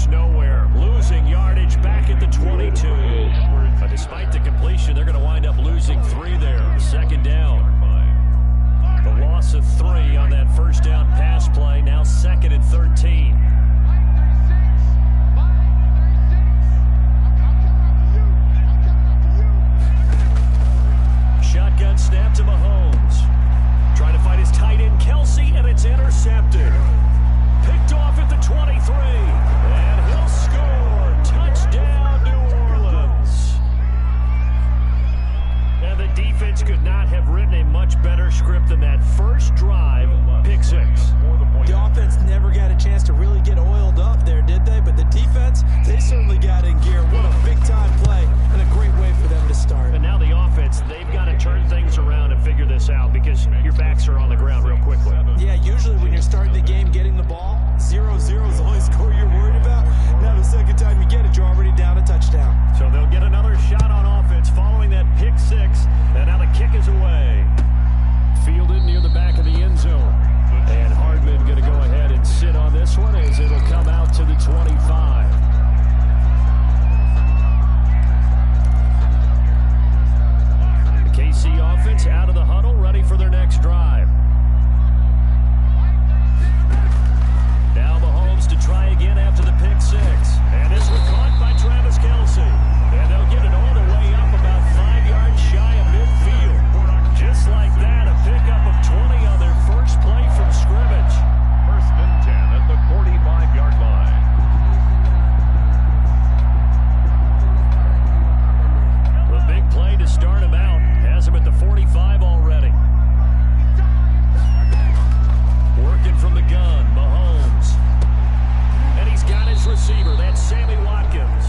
goes nowhere. Losing yardage back at the 22. But despite the completion, they're going to wind up losing 3 there. Second down. The loss of 3 on that first down pass play. Now 2nd and 13. Shotgun snap to Mahomes. Trying to find his tight end, Kelsey, and it's intercepted. Picked off at the 23. And he'll score. Touchdown, New Orleans. And the defense could not have written a much better script than that first drive, pick 6. The offense never got a chance to really get oiled up there, did they? But the defense, they certainly got in gear. What a big-time play and a great way for them to start. And now the offense, they've got to turn things around and figure this out because your backs are on the ground real quickly. Yeah, usually when you're starting the game getting the ball, 0-0 is the only score you're worried about. Now the second time you get it, you're already down a touchdown. So they'll get another shot on offense following that pick 6. And now the kick is away. Fielded near the back of the end zone. And Hardman going to go ahead and sit on this one as it'll come out to the 25. The KC offense out of the huddle, ready for their next drive. Now Mahomes to try again after the pick 6. And this one caught by Travis Kelsey. And they'll get it all the way up about 5 yards shy of midfield. Just like that, a pickup of 20 on their first play from scrimmage. 1st and 10 at the 45-yard line. The big play to start him out has him at the 45 already. Working from the gun, Mahomes. And he's got his receiver. That's Sammy Watkins.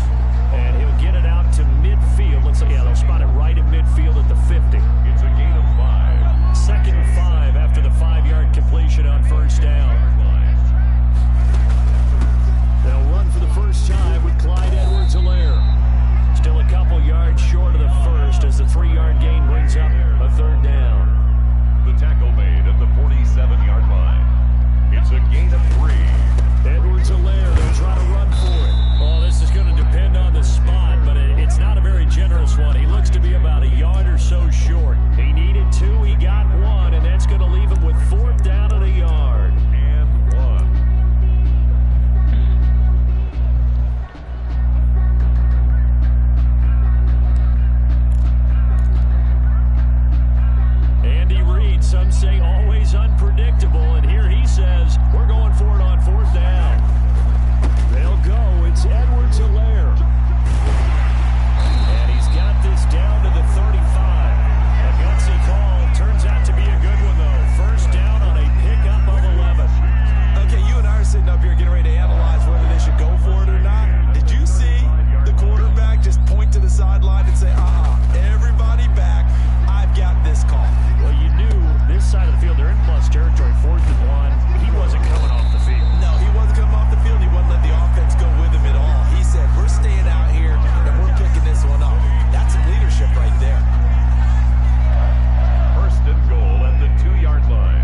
And he'll get it out to midfield. Looks like, yeah, they'll spot it right in midfield at the 50. It's a gain of 5. 2nd and 5 after the 5-yard completion on first down. They'll run for the first time with Clyde Edwards-Helaire. Still a couple yards short of the first as the 3-yard gain brings up a 3rd down. The tackle made at the 47-yard line. It's a gain of 3. Edwards-Helaire, they'll try to run for it. Oh, this is going to depend on the spot, but it's not a very generous one. He looks to be about a yard or so short. He needed 2, he got 1, and that's going to leave him with 4th down and a yard. And 1. Andy Reid, some say always unpredictable, and here he says, we're going for it on 4th down. They'll go. It's Edwards-Helaire. And he's got this down to the 35. A gutsy call. Turns out to be a good one, though. First down on a pickup of 11. Okay, you and I are sitting up here getting ready to analyze whether they should go for it or not. Did you see the quarterback just point to the sideline and say, everybody back, I've got this call? Well, you knew this side of the field, they're in plus territory, 4th and 1. He wasn't coming off the field. No, he wasn't coming off the field. He wouldn't let the offense go with him at all. He said, we're staying out here, and we're picking this one up. That's some leadership right there. 1st and goal at the 2-yard line.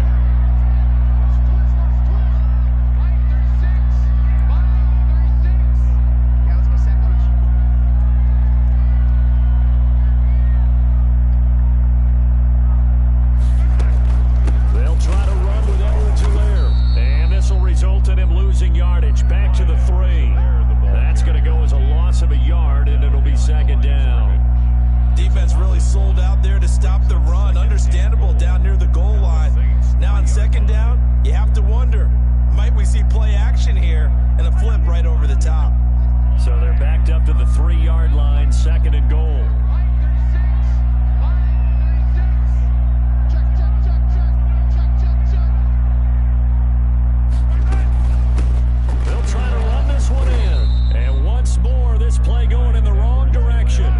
They'll try to run with Edwards-Helaire. And this will result in him losing yardage. Back to the 3. That's going to go as a loss of a yard, and it'll be 2nd down. Defense really sold out there to stop the run. Understandable down near the goal line. Now on 2nd down, you have to wonder, might we see play action here and a flip right over the top? So they're backed up to the 3-yard line, 2nd and goal. They'll try to run this one in. And once more, this play going in the wrong direction.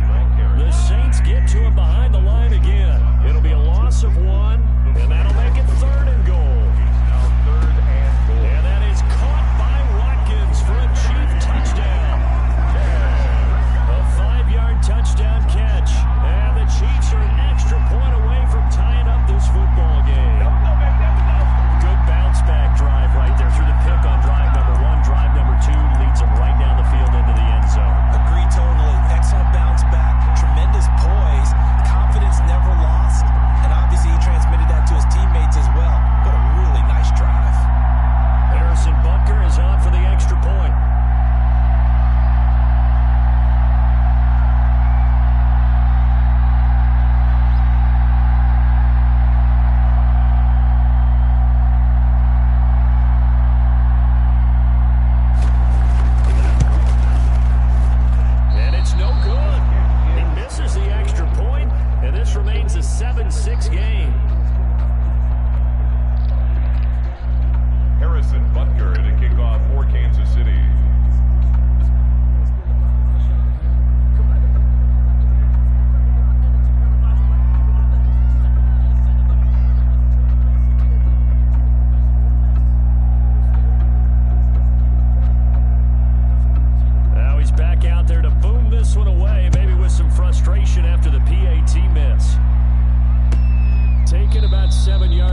The Saints get to him behind the line again. It'll be a loss of 1.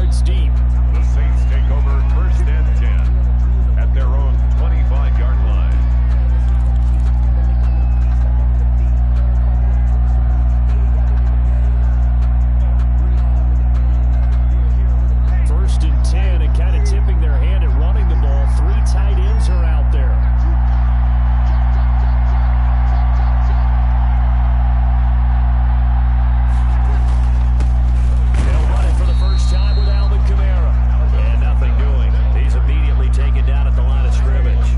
yards deep. The Saints take over 1st and 10 at their own 25-yard line. First and 10, and kind of tipping their hand at running the ball. 3 tight ends are out there. They'll run it for the first time with Alvin Kamara. And nothing doing. He's immediately taken down at the line of scrimmage.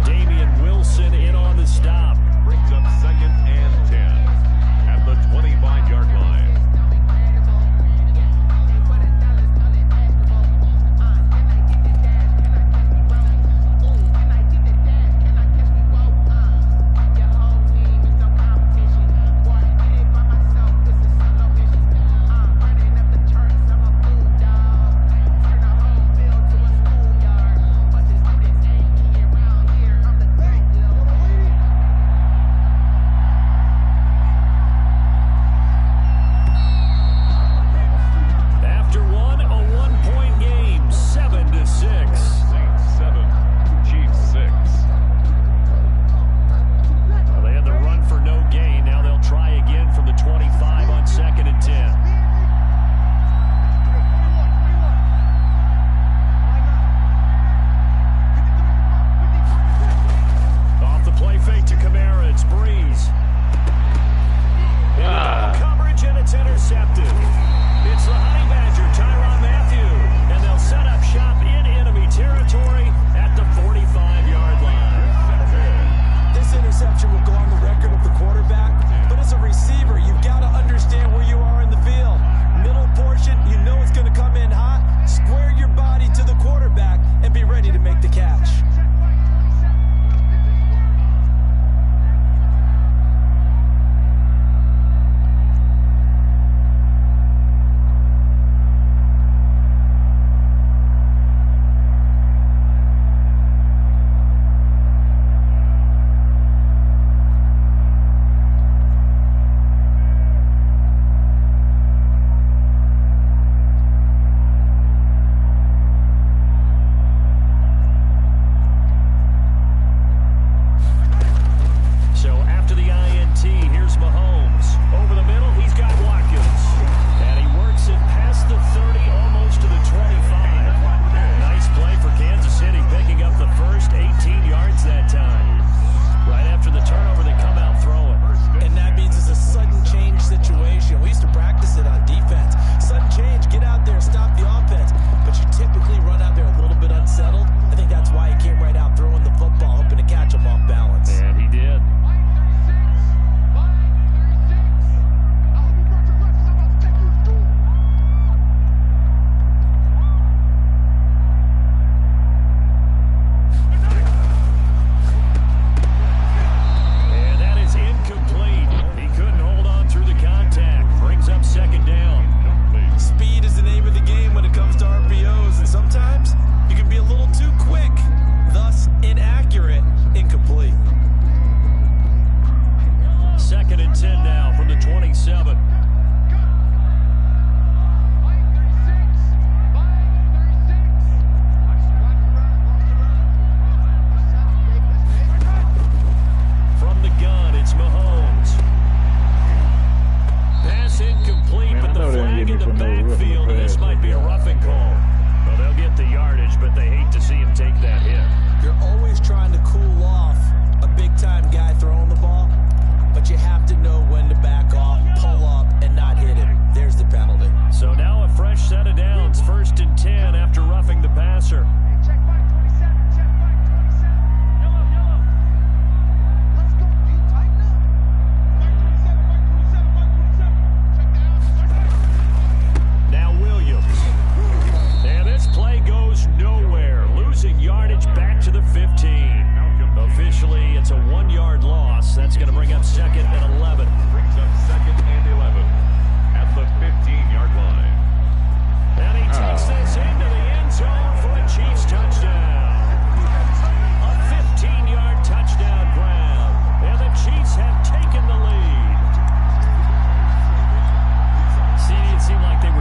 Damian Wilson in on the stop. Brings up 2nd and 10 at the 25-yard line.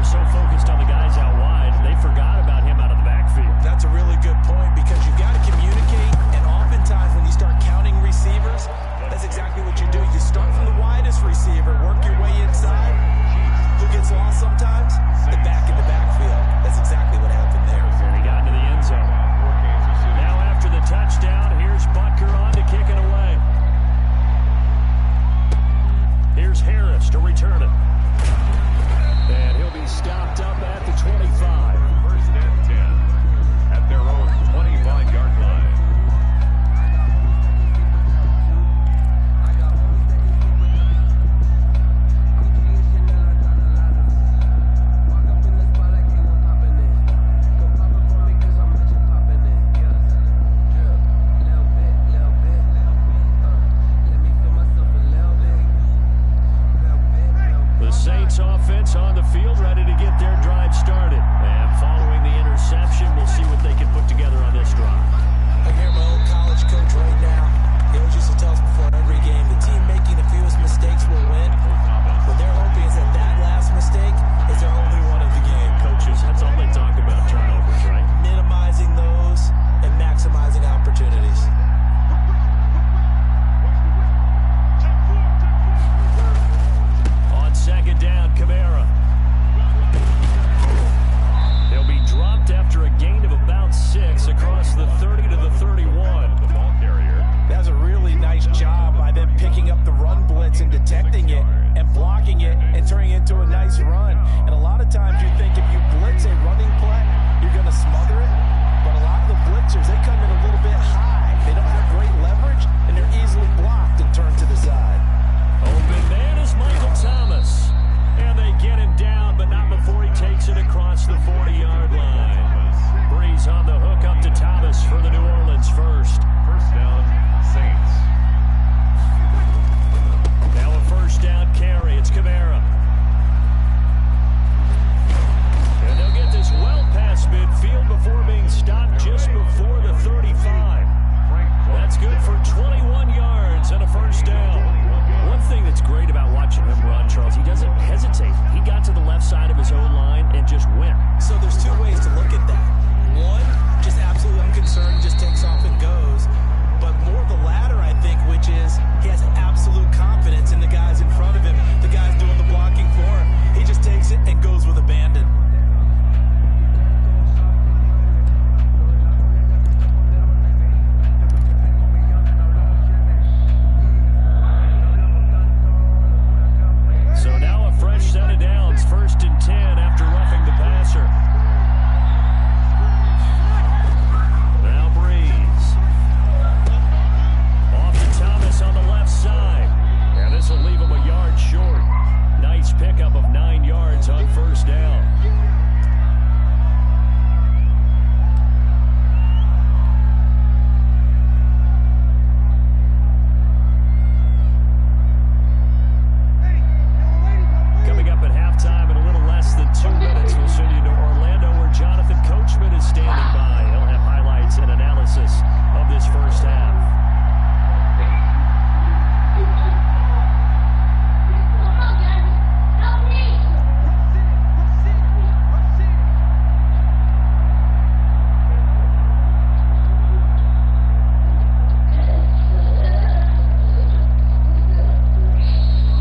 so focused on the guys across the 40-yard line. Breeze on the hook up to Thomas for the New Orleans first. First down, Saints. Now a first down carry. It's Kamara. And they'll get this well past midfield before being stopped just before the 35. That's good for 21 yards and a first down. One thing that's great about watching him run, Charles, he doesn't hesitate. He got to the left side of his own line and just went. So there's two ways to look at that. One, just absolutely unconcerned, just takes off and goes. But more the latter, I think, which is he has absolute confidence in the guys in front of him, the guys doing the blocking for him. He just takes it and goes with abandon. So now a fresh set of downs, 1st and 10 after roughing the passer. Now Breeze. Off to Thomas on the left side. And this will leave him a yard short. Nice pickup of 9 yards on first down. Coming up at halftime in a little less than 2 minutes, we'll send you to Orlando where Jonathan Coachman is standing by. He'll have highlights and analysis of this first half.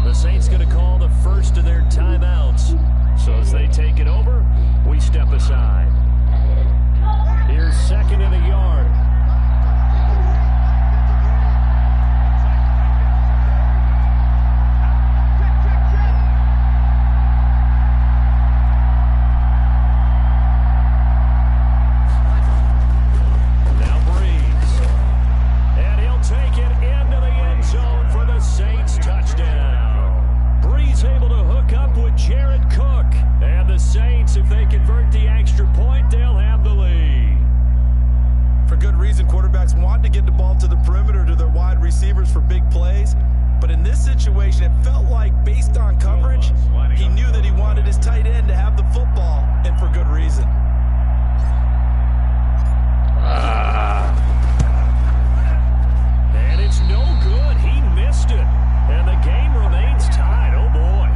The Saints going to call the first of their timeouts. So as they take it over, we step aside. Here's 2nd and a yard. Now Breeze. And he'll take it into the end zone for the Saints touchdown. Breeze able to hook up with Jared Cook. And the Saints, if they convert the extra point, they'll have the lead. For good reason, quarterbacks want to get the ball to the perimeter to their wide receivers for big plays. But in this situation, it felt like, based on coverage, he knew that he wanted his tight end to have the football, and for good reason. And it's no good. He missed it. And the game remains tied. Oh, boy.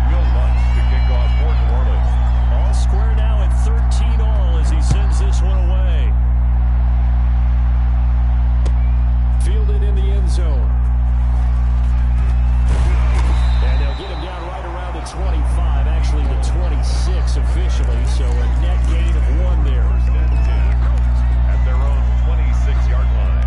Will Lutz to kick off for New Orleans. All square now at 13 all as he sends this one away. Fielded in the end zone. And they'll get him down right around the 25, actually the 26 officially, so a net gain of 1 there. First and 10 at their own 26-yard line.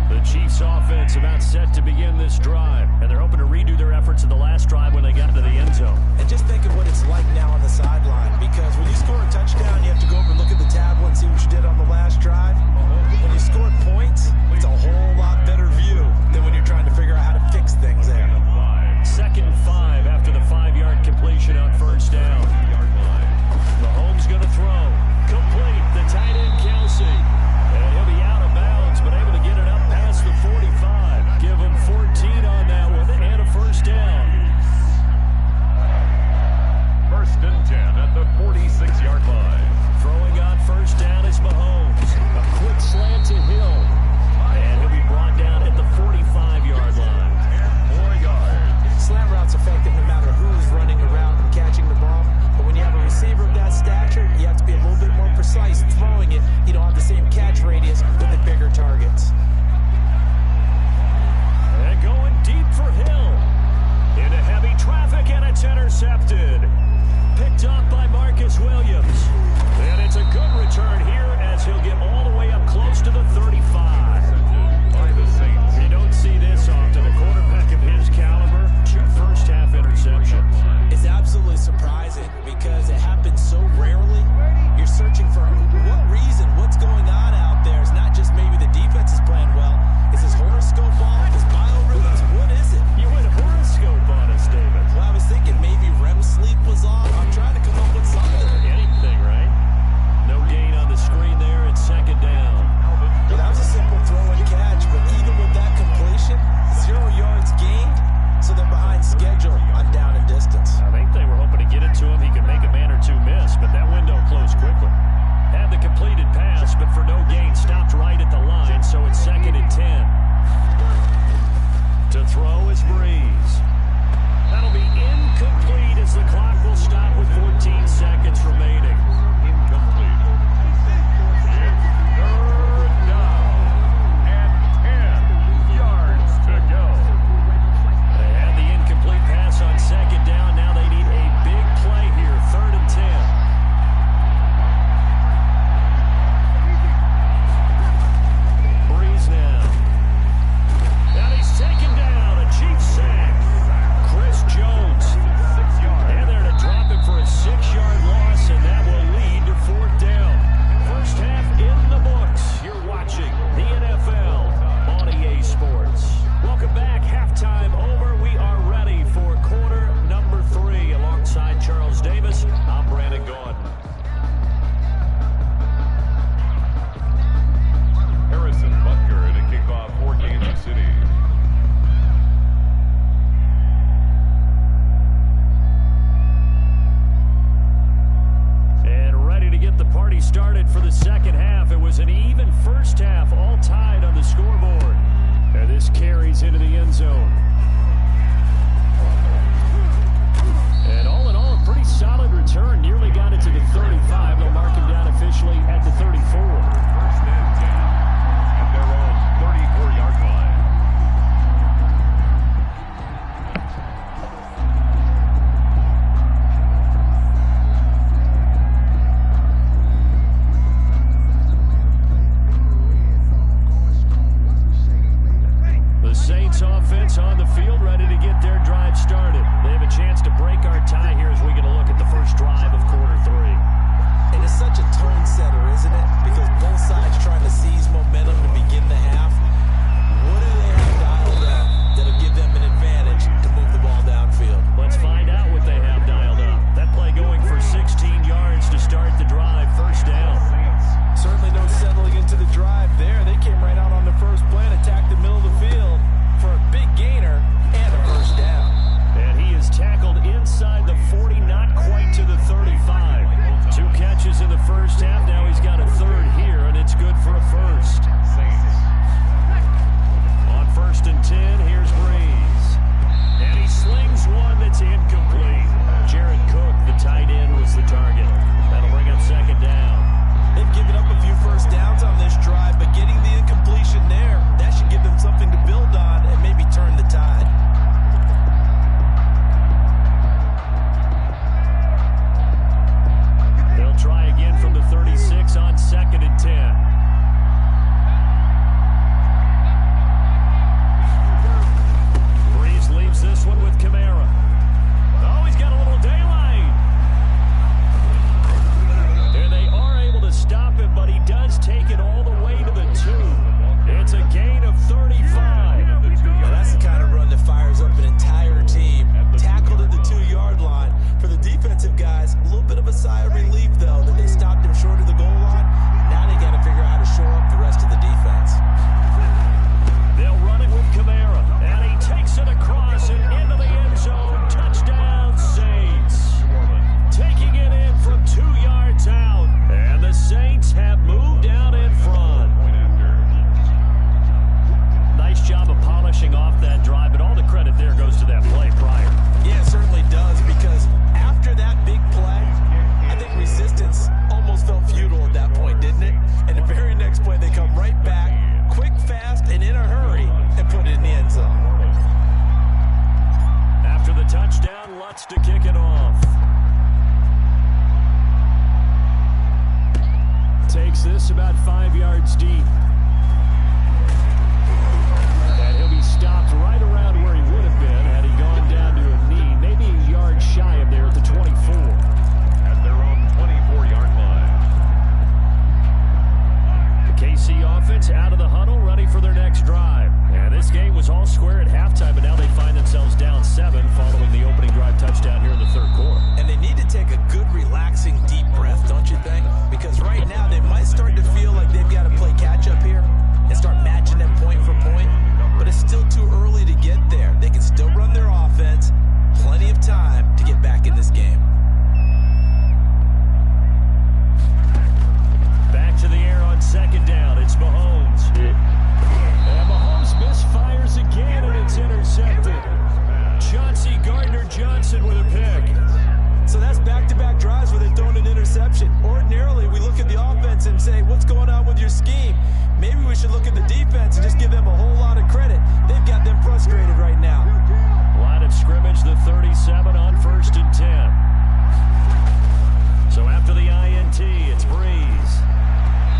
The Chiefs offense about set to begin this drive, and they're hoping to redo their efforts in the last drive when they got to the end zone. And just think of what it's like now on the sideline, because when you score a touchdown, you have to go over and look at the tablet and see what you did on the last drive. When you scored points, it's a whole lot better view than when you're trying to figure out how to fix things there. 2nd and 5 after the 5-yard completion on first down. Mahomes going to throw. Complete. The tight end, Kelsey. And he'll be out of bounds, but able to get it up past the 45. Give him 14 on that one and a first down. First and 10 at the 46-yard line. Throwing on first down is Mahomes. A quick slant to Hill. And he'll be brought down at the 45-yard line. 4 yards. Slant route's effective no matter who's running around and catching the ball. But when you have a receiver of that stature, you have to be a little bit more precise throwing it. You don't have the same catch radius with the bigger targets. And going deep for Hill. Into heavy traffic, and it's intercepted. Picked up by Marcus Williams. And it's a good return here as he'll get all the way up close to the 35. By the Saints. You don't see this often. A quarterback of his caliber, 2 first-half interceptions. It's absolutely surprising because it happens so rarely. You're searching for what reason, what's going on out there. It's not just maybe the defense is playing well. Is this horoscope ball? Is biorhythms? What is it? You went horoscope on us, David. Well, I was thinking maybe REM sleep was gone. Harrison Butker to kick off for Kansas City. And ready to get the party started for the second half. It was an even first half, all tied on the scoreboard. And this carries into the end zone. And all in all, a pretty solid return. Nearly got it to the 35. They'll mark him down officially at the 34. First and 10 at their own 34-yard line. The Saints offense on the field, ready to get their drive started. They have a chance to break our tie here as we get a look at the first drive of quarter three. And it's such a tone setter, isn't it? Because both sides trying to seize momentum to begin the half. What do they have dialed up that'll give them an advantage to move the ball downfield? Let's find out what they have dialed up. That play going for 16 yards to start the drive, first down. Certainly no settling into the drive there. They came right out on the first play and attacked the middle of the field for a big gainer and a first down. And he is tackled inside the 40, not quite to the 35. 2 catches in the first half. Now he's got a third here, and it's good for a first. On first and 10, here's Breeze. And he slings one that's incomplete. Jared Cook, the tight end, was the target. That'll bring up second down. They've given up a few first downs on this drive, but getting the incompletion there, that should give them something to build on and maybe turn the tide. They'll try again from the 36 on second and 10. Breeze leaves this one with Kamara. Oh, he's got a little daylight. And they are able to stop him, but he does take it all the way to the 2. It's a gain of 35. Now that's the kind of run that fires up an entire team. Tackled at the 2-yard line. For the defensive guys, a little bit of a sigh of relief, though, that they stopped him short of the goal line. Now they got to figure out how to shore up the rest of the defense. They'll run it with Kamara, and he takes it across and into the end zone. Touchdown, Saints. Taking it in from 2 yards out, and the Saints have moved out in front. Nice job of polishing off that drive, but all the credit there goes to that play prior. Yeah, it certainly does, because after that big play, I think resistance almost felt futile at that point, didn't it? And the very next play, they come right back, quick, fast, and in a hurry, and put it in the end zone. After the touchdown, Lutz to kick it off. Takes this about 5 yards deep. And he'll be stopped right around where he would have been had he gone down to a knee, maybe a yard shy of there at the 24. At their own 24-yard line. The KC offense out of the huddle, ready for their next drive. And this game was all square at halftime, but now they find themselves down 7 following the opening drive touchdown here in the third quarter. And they need to take a good, relaxing, deep breath, don't you think? Because right now they might start to feel like they've got to play catch-up here and start matching them point for point. But it's still too early to get there. They can still run their offense. Plenty of time to get back in this game. Back to the air on second down. It's Mahomes. And Mahomes misfires again, and it's intercepted. Chauncey Gardner-Johnson with a pick. So that's back-to-back drives where they've thrown an interception. Ordinarily, we look at the offense and say, what's going on with your scheme? Maybe we should look at the defense and just give them a whole lot of credit. They've got them frustrated right now. Line of scrimmage, the 37 on first and 10. So after the INT, it's Breeze.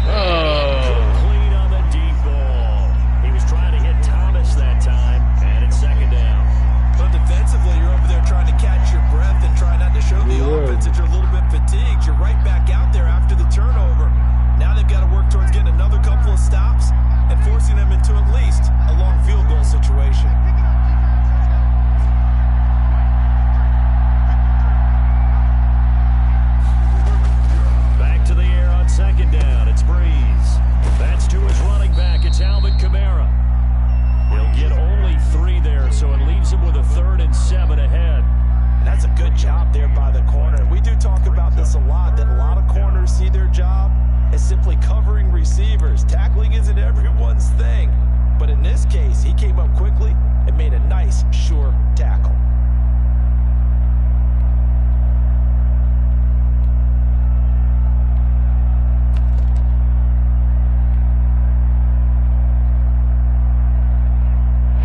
Complete on the deep ball. He was trying to hit Thomas that time, and it's second down. But defensively, you're over there trying to catch your breath and try not to show the offense that you're a little bit fatigued. You're right back out there after the turnover. Now they've got to work towards getting another couple of stops and forcing them into at least a long field goal situation. their job is simply covering receivers. Tackling isn't everyone's thing. But in this case, he came up quickly and made a nice, sure tackle.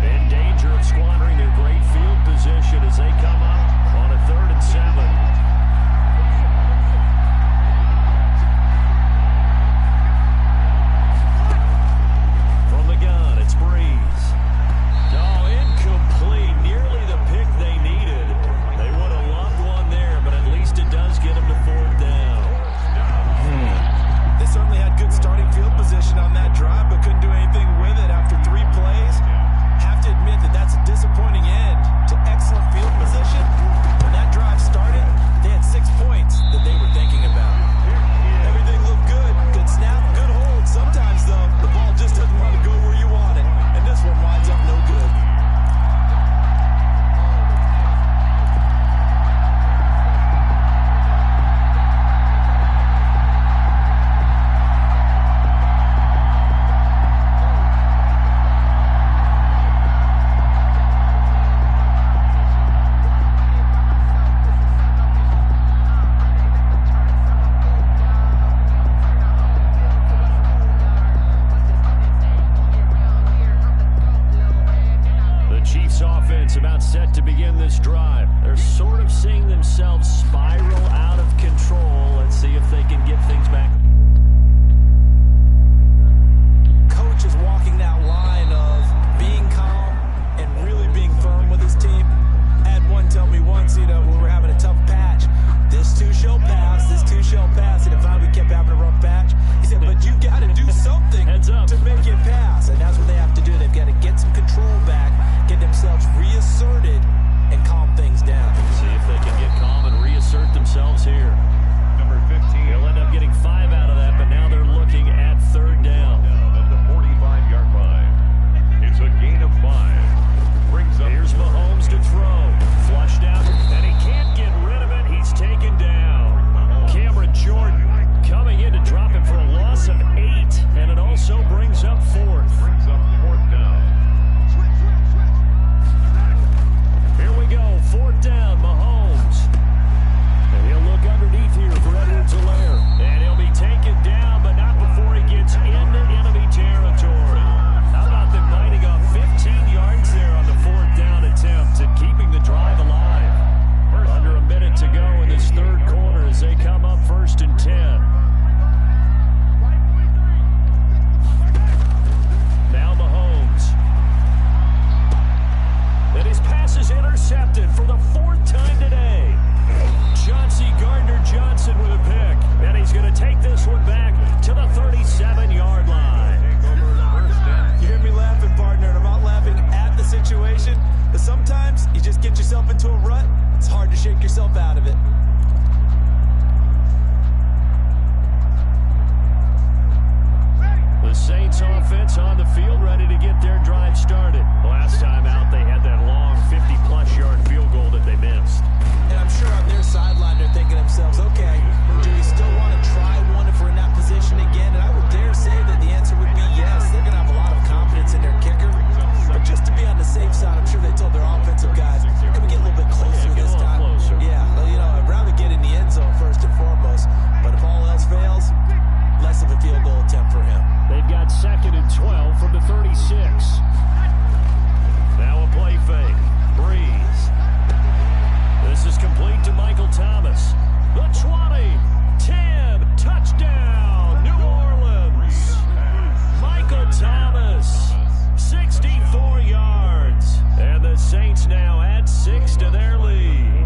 In danger of squandering their great field position as they come up on a 3rd and 7. About set to begin this drive. They're sort of seeing themselves spiral out of control. Let's see if they can get things back. Coach is walking that line of being calm and really being firm with his team. I had one tell me once, when we were having a tough patch, this too shall pass, this too shall pass. And if we kept having a rough patch, he said, but you got to do something to make it pass. And that's what they have to do. They've got to get some control back, get themselves reasserted, and calm things down. See if they can get calm and reassert themselves here. Number 15. They'll end up getting 5 out of that, but now they're looking at 3rd down. At the 45-yard line. It's a gain of 5. Brings up. Here's Mahomes to throw. Flushed out, and he can't get rid of it. He's taken down. Cameron Jordan coming in to drop him for a loss of 8, and it also brings up 4th. Brings up 4th down. Here we go, 4th down, Mahomes. And he'll look underneath here for Edwards-Helaire. And he'll be taken down, but not before he gets into enemy territory. How about them biting off 15 yards there on the 4th down attempt and keeping the drive alive? Under a minute to go in this 3rd quarter as they come up 1st and 10. Now Mahomes. And his pass is intercepted for the 4th time today. Chauncey Gardner-Johnson with a pick. And he's going to take this one back to the 37-yard line. You hear me laughing, partner, and I'm not laughing at the situation, but sometimes you just get yourself into a rut. It's hard to shake yourself out of it. The Saints offense on the field, ready to get their drive started. Last time out, they had that long 50-plus yard field goal that they missed. And I'm sure on their sideline, they're thinking to themselves, okay, do we still want to try one if we're in that position again? And I would dare say that the answer would be yes. They're going to have a lot of confidence in their kicker. But just to be on the safe side, I'm sure they told their offensive guys, can we get a little bit closer this time? Yeah, well, I'd rather get in the end zone first and foremost. But if all else fails, less of a field goal attempt for him. They've got 2nd and 12 from the 36. Now a play fake. Breeze. This is complete to Michael Thomas. The 20, 10, touchdown, New Orleans. Michael Thomas, 64 yards. And the Saints now add 6 to their lead.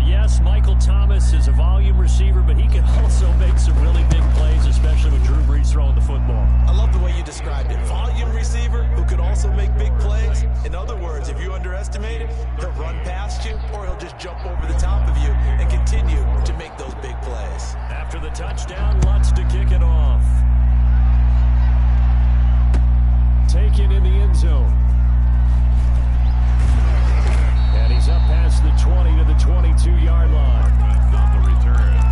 Yes, Michael Thomas is a volume receiver, but he can also make some really big plays, especially with Drew Brees throwing the football. I love the way you described it. Volume receiver who could also make big plays. In other words, if you underestimate him, he'll run past you or he'll just jump over the top of you and continue to make those big plays. After the touchdown, Lutz to kick it off. Taken in the end zone. And he's up past the 20 to the 22-yard line. On the return.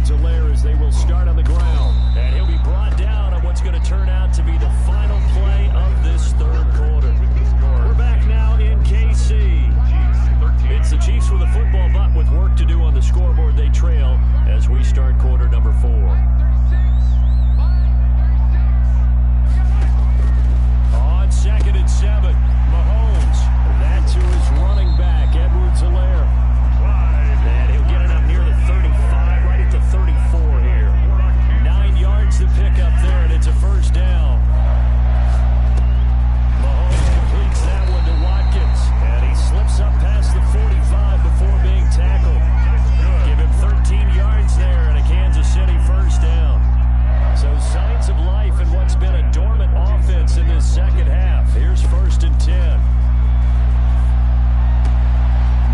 Edwards-Helaire as they will start on the ground. And he'll be brought down on what's going to turn out to be the final play of this third quarter. We're back now in KC. It's the Chiefs with a football, but with work to do on the scoreboard, they trail as we start quarter number 4. On 2nd and 7, Mahomes. That to his running back, Edwards-Helaire. And he'll get it up near the 35, right at the 34 here. 9 yards to pick up there, and it's a first down. Mahomes completes that one to Watkins, and he slips up past the 45 before being tackled. Give him 13 yards there and a Kansas City first down. So signs of life in what's been a dormant offense in this second half. Here's 1st and 10.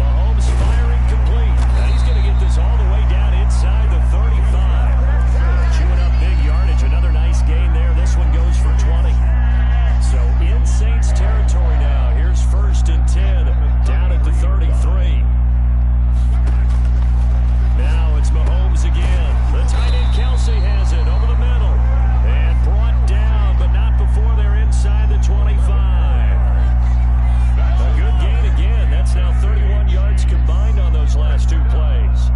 Mahomes firing complete. And he's going to get this all the way down inside the 35. Chewing up big yardage. Another nice gain there. This one goes for 20. So in Saints territory now. Here's 1st and 10 down at the 33. Now it's Mahomes again. The tight end Kelsey has it over the middle. And brought down, but not before they're inside the 25. A good gain again. That's now 31 yards combined on those last 2 plays.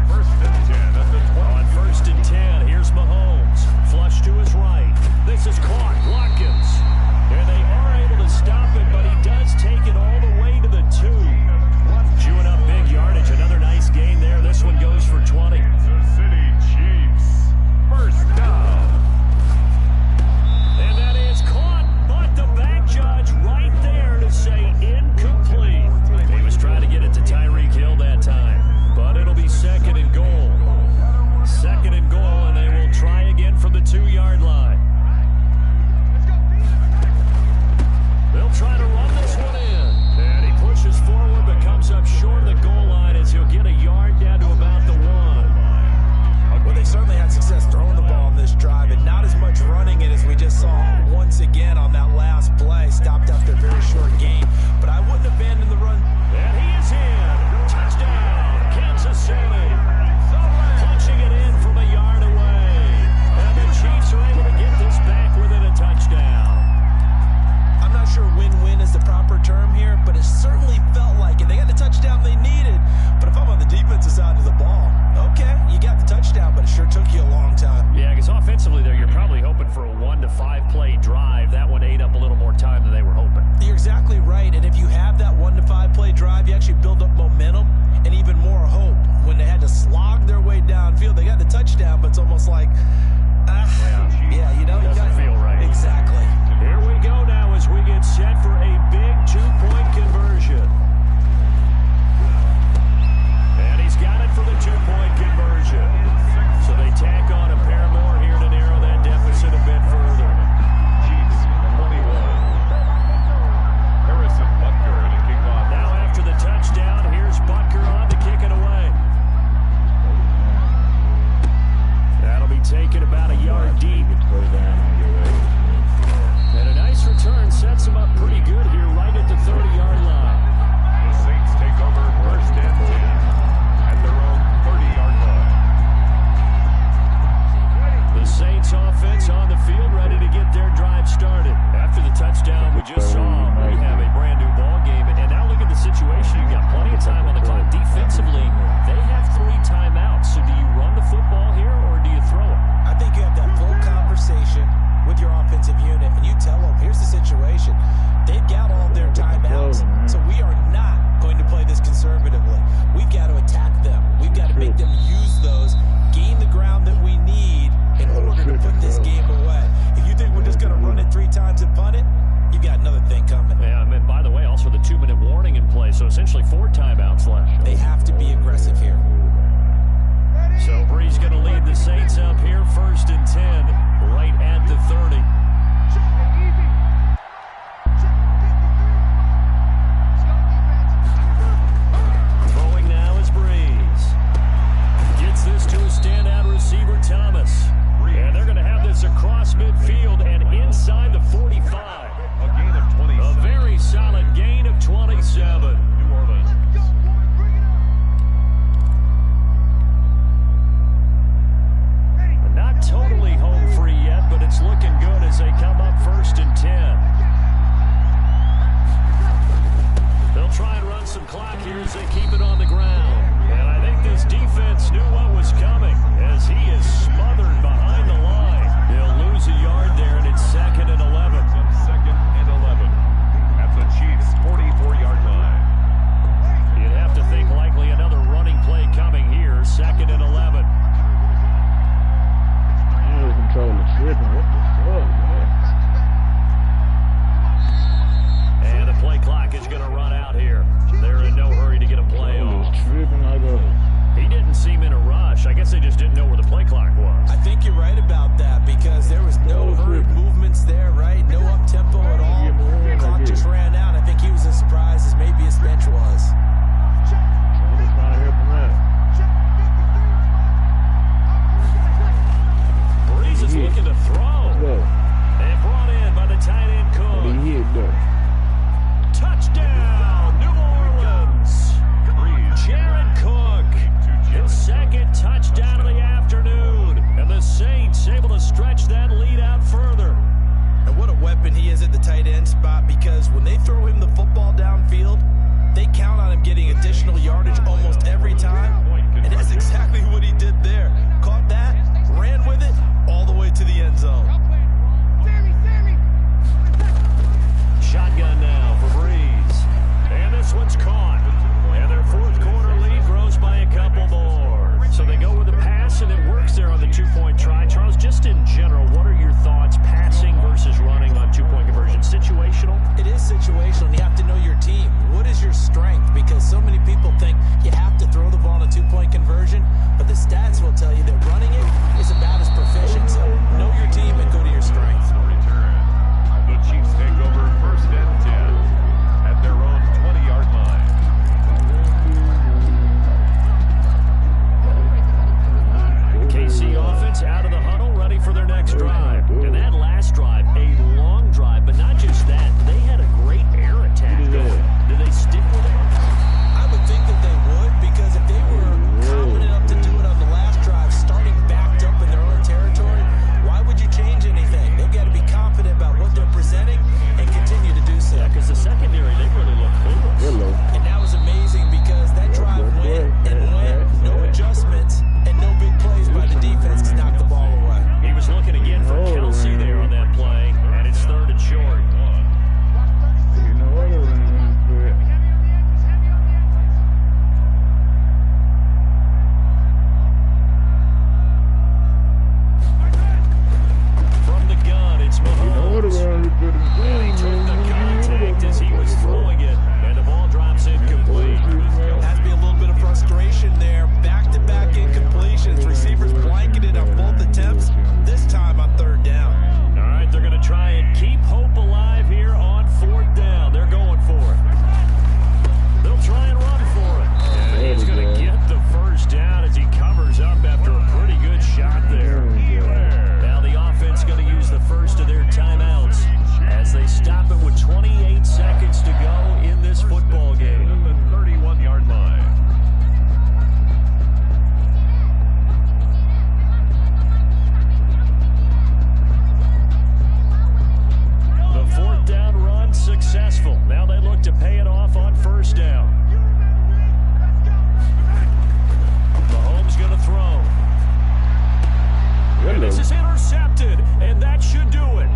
1st and 10 at the 20. On 1st and 10, here's Mahomes. Flush to his right. This is caught. Watkins. And they are able to stop it, but he does take it all the way to the 2. Chewing up big yardage. Another nice gain there. This one goes for 20. Kansas City Chiefs. First down. And that is caught, but the back judge right there to say incomplete. He was trying to get it to Tyreek Hill that time, but it'll be 2nd and goal. 2nd and goal, and they will try again from the 2-yard line. They'll try to run this one in. And he pushes forward, but comes up short of the goal line as he'll get a yard down to about the 1. Well, they certainly had success throwing the ball on this drive, and not as much running it as we just saw once again on that last play. Stopped after a very short gain, but I wouldn't abandon the run. And he is in. Touchdown, Kansas City. Punching it in from a yard away. And the Chiefs are able to get this back within a touchdown. I'm not sure win-win is the proper term here, but it certainly felt like it. They got the touchdown they needed, but if I'm on the defensive side of the ball, okay, you got the touchdown, but it sure took you a long time. Yeah, because offensively there, you're probably hoping for a 1 to 5 play drive. That one ate up a little more time than they were hoping. You're exactly right, and if you have that 1 to 5 play drive, you actually build up momentum and even more hope. When they had to slog their way downfield, they got the touchdown, but it's almost like, you know, doesn't feel right. Exactly. Here we go now as we get set for a big 2-point conversion. And he's got it for the 2-point conversion. So they tack on a pair more here to narrow that deficit a bit further. Chiefs 21. Harrison Butker to kick off. Now after the touchdown, here's Butker on to kick it away. That'll be taken about a yard deep. And a nice return sets him up pretty good here right at the 30-yard line. The Saints take over 1st and 10 at their own 30-yard line. The Saints offense on the field ready to get their drive started. After the touchdown we just saw, we have a brand new ball game. And now look at the situation. You've got plenty of time on the clock. Defensively, they have 3 timeouts. So do you run the football here or do you throw it? I think you have that full conversation with your offensive unit, and you tell them, here's the situation. They've got all their timeouts, so we are not going to play this conservatively. We've got to attack them. We've got to make them use those, gain the ground that we need in order to put this game away. If you think we're just going to run it 3 times and punt it, you've got another thing coming. Yeah, and by the way, also the 2-minute warning in play, so essentially 4 timeouts left. They have to be aggressive here. So Bree's going to lead the Saints up here, 1st and 10, right at the 30. Throwing now is Breeze. Gets this to a standout receiver, Thomas. And they're going to have this across midfield and inside the 45. A gain of 27. A very solid gain of 27. New Orleans. I guess they just didn't know where the play clock was. I think you're right about that because there was no hurried movements there, right? No up-tempo at all. The clock just ran out. I think he was as surprised as maybe his bench was. Breeze is looking to throw. And brought in by the tight end Cook. Touchdown, New Orleans. Jared Cook, his second touchdown of the afternoon. And the Saints able to stretch that lead out further. And what a weapon he is at the tight end spot because when they throw him the football downfield, they count on him getting additional yardage almost every time. And that's exactly what he did there. Caught that, ran with it, all the way to the end zone. Shotgun now for Breeze. And this one's caught. And their fourth quarter lead grows by a couple more. So they go with the pass, and it works there on the two-point try. Charles, just in general, what are your thoughts passing versus running on two-point conversion? Situational? It is situational, and you have to know your team. What is your strength? Because so many people think you have to throw the ball in a two-point conversion, but the stats will tell you that running it is about as proficient. So know your team and go to your strength. The Chiefs take over first and 10 at their own 20-yard line. KC offense out of the huddle, ready for their next drive. And that last drive, a long drive, but not just that. They had a great air attack going. Did they stick with it? I would think that they would because if they were confident enough to do it on the last drive, starting backed up in their own territory, why would you change anything? They've got to be confident about what they're presenting and continue to do so. Yeah, because the secondary, they really look clueless. And that was amazing because that drive went and went, no adjustments, and no big plays by the defense to knock the ball away. He was looking again for Kelsey there on that play, and it's third and short. From the gun, it's Mahomes. And he took the contact as he was throwing it, and the ball drops incomplete. Has to be a little bit of frustration there. Back-to-back incompletions. Receivers blanketed on both attempts, this time on third down. All right, they're going to try and keep hope alive here on fourth down. They're going for it. They'll try and run for it. And he's going to get the first down as he covers up after a pretty good shot there. Now the offense going to use the first of their timeouts as they stop it with 28 seconds to go in this football game. At the 31-yard line. The fourth down run successful. Now they look to pay it off on first down. Mahomes going to throw. And this is intercepted, and that should do it.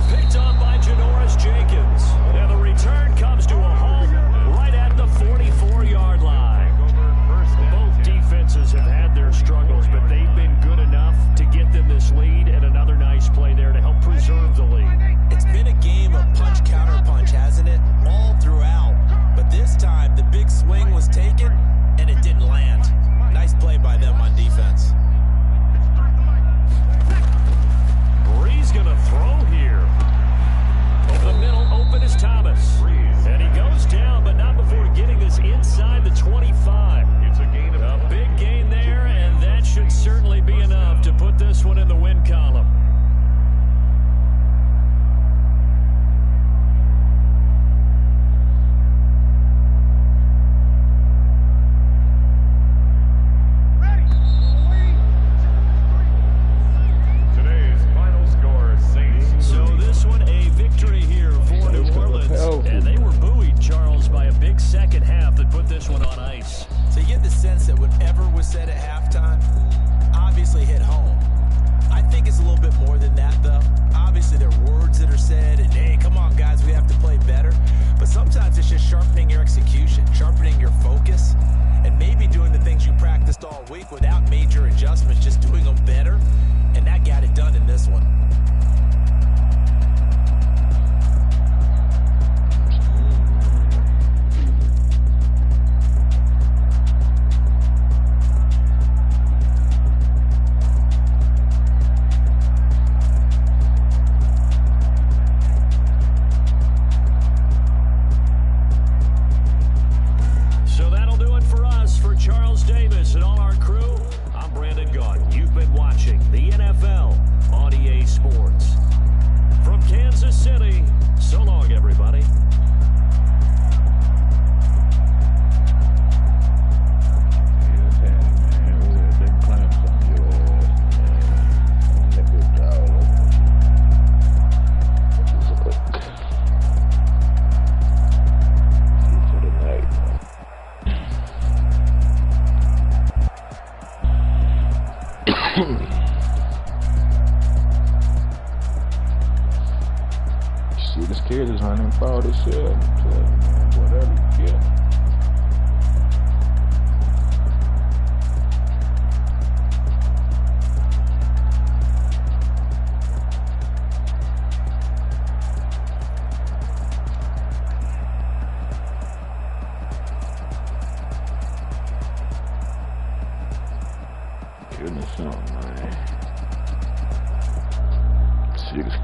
Picked up by Janoris Jenkins. And the return comes to a home right at the 44-yard line. Both defenses have had their struggles, but they've been good enough to get them this lead, and another nice play there to help preserve the lead. It's been a game of punch-counter-punch, hasn't it? All throughout. But this time, the big swing was taken, and it didn't land. Nice play by them on defense. Breeze going to throw here. Over the middle, open is Thomas. And he goes down, but not before getting this inside the 25. It's a gain of A big gain there, and that should certainly be enough to put this one in the win column. today's final score, Saints. So this one, a victory here for New Orleans. And they were buoyed, Charles, by a big second half that put this one on ice. So you get the sense that whatever was said at halftime obviously hit home. I think it's a little bit more than that, though. Obviously, there are words that are said, and hey, come on, guys, we have to play better. But sometimes it's just sharpening your execution, sharpening your focus, and maybe doing the things you practiced all week without major adjustments, just doing them better, and that got it done in this one. Kansas City. So long, everybody. See, this kid is running for this shit. Whatever you get. Goodness, man. See this